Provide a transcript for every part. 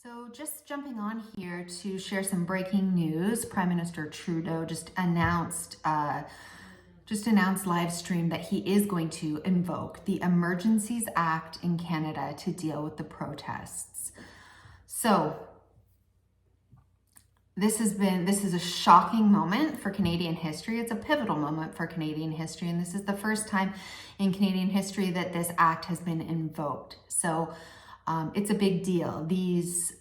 So just jumping on here to share some breaking news. Prime Minister Trudeau just announced live stream that he is going to invoke the Emergencies Act in Canada to deal with the protests. So this is a shocking moment for Canadian history. It's a pivotal moment for Canadian history, and this is the first time in Canadian history that this act has been invoked. So it's a big deal. This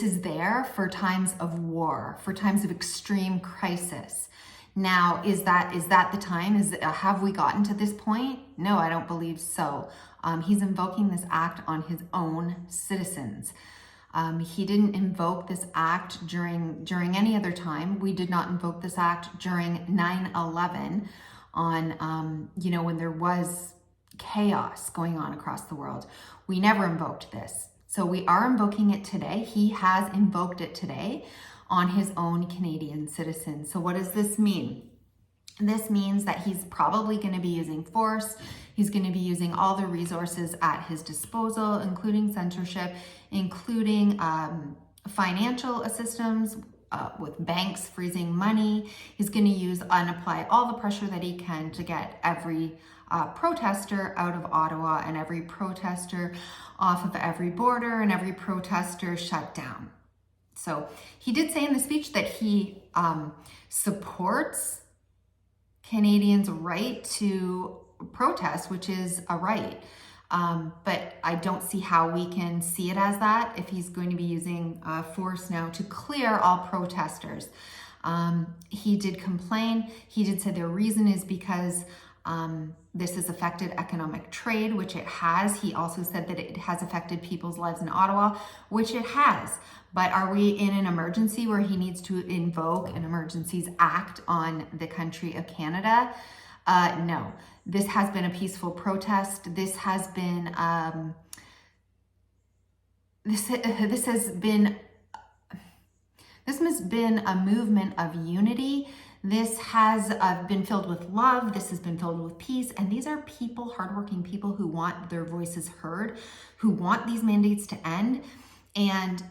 is there for times of war, for times of extreme crisis. Now, is that the time? Have we gotten to this point? No, I don't believe so. He's invoking this act on his own citizens. He didn't invoke this act during any other time. We did not invoke this act during 9/11 on, when there was chaos going on across the world. We never invoked this. So we are invoking it today. He has invoked it today on his own Canadian citizens. So what does this mean? This means that he's probably going to be using force. He's going to be using all the resources at his disposal, including censorship, including financial assistance with banks freezing money. He's going to use and apply all the pressure that he can to get every protester out of Ottawa and every protester off of every border and every protester shut down. So he did say in the speech that he supports Canadians' right to protest, which is a right. But I don't see how we can see it as that if he's going to be using force now to clear all protesters. He did complain. He did say the reason is because this has affected economic trade, which it has. He also said that it has affected people's lives in Ottawa, which it has. But are we in an emergency where he needs to invoke an Emergencies Act on the country of Canada? No. This has been a peaceful protest. This has been a movement of unity. This has been filled with love. This has been filled with peace. And these are people, hardworking people who want their voices heard, who want these mandates to end, and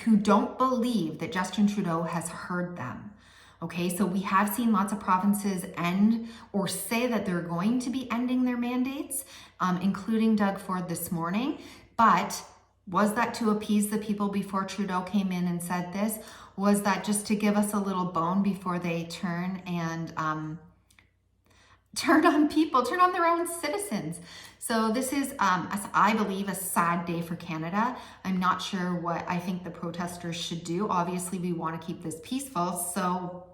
who don't believe that Justin Trudeau has heard them. Okay, so we have seen lots of provinces end or say that they're going to be ending their mandates, including Doug Ford this morning. But was that to appease the people before Trudeau came in and said this? Was that just to give us a little bone before they turn and turn on their own citizens? So this is, I believe, a sad day for Canada. I'm not sure what I think the protesters should do. Obviously, we want to keep this peaceful, so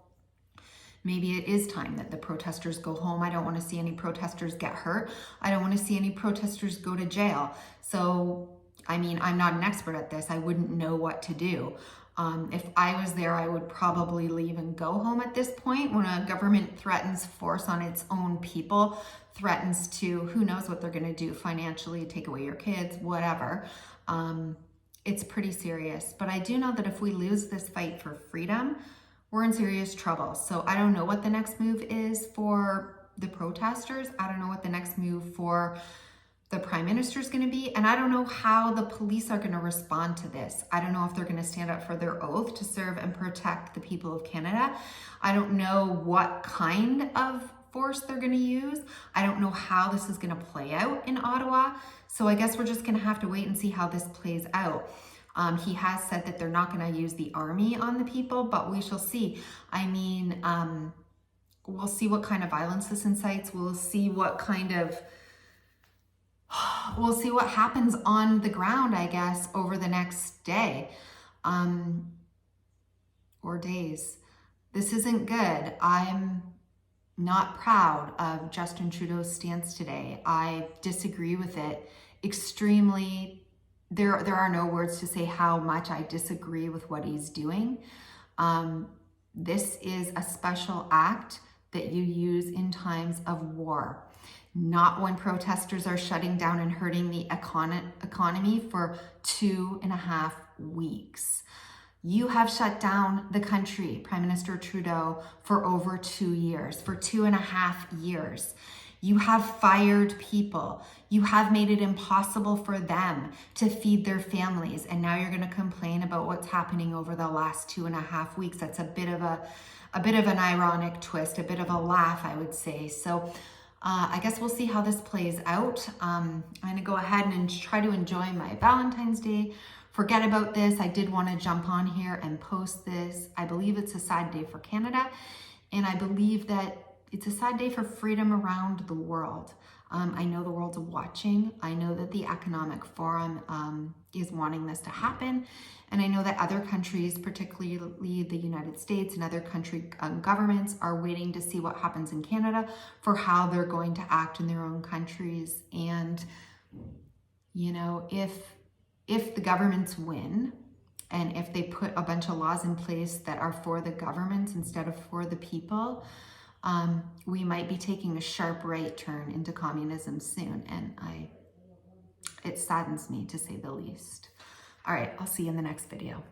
maybe it is time that the protesters go home. I don't want to see any protesters get hurt. I don't want to see any protesters go to jail. So, I mean, I'm not an expert at this. I wouldn't know what to do. If I was there, I would probably leave and go home at this point. When a government threatens force on its own people, threatens to, who knows what they're going to do financially, take away your kids, whatever. It's pretty serious. But I do know that if we lose this fight for freedom, we're in serious trouble. So I don't know what the next move is for the protesters. I don't know what the next move for the Prime Minister is going to be. And I don't know how the police are going to respond to this. I don't know if they're going to stand up for their oath to serve and protect the people of Canada. I don't know what kind of force they're going to use. I don't know how this is going to play out in Ottawa. So I guess we're just going to have to wait and see how this plays out. He has said that they're not going to use the army on the people, but we shall see. I mean, we'll see what kind of violence this incites. We'll see what happens on the ground, I guess, over the next day or days. This isn't good. I'm not proud of Justin Trudeau's stance today. I disagree with it extremely. There are no words to say how much I disagree with what he's doing. This is a special act that you use in times of war, not when protesters are shutting down and hurting the economy for 2.5 weeks. You have shut down the country, Prime Minister Trudeau, for over 2 years, for 2.5 years. You have fired people. You have made it impossible for them to feed their families. And now you're going to complain about what's happening over the last 2.5 weeks. That's a bit of an ironic twist, a bit of a laugh, I would say. So I guess we'll see how this plays out. I'm going to go ahead and try to enjoy my Valentine's Day. Forget about this. I did want to jump on here and post this. I believe it's a sad day for Canada, and I believe that it's a sad day for freedom around the world. I know the world's watching. I know that the Economic Forum is wanting this to happen. And I know that other countries, particularly the United States and other country governments, are waiting to see what happens in Canada for how they're going to act in their own countries. And, you know, if the governments win, and if they put a bunch of laws in place that are for the governments instead of for the people, we might be taking a sharp right turn into communism soon. And it saddens me, to say the least. All right, I'll see you in the next video.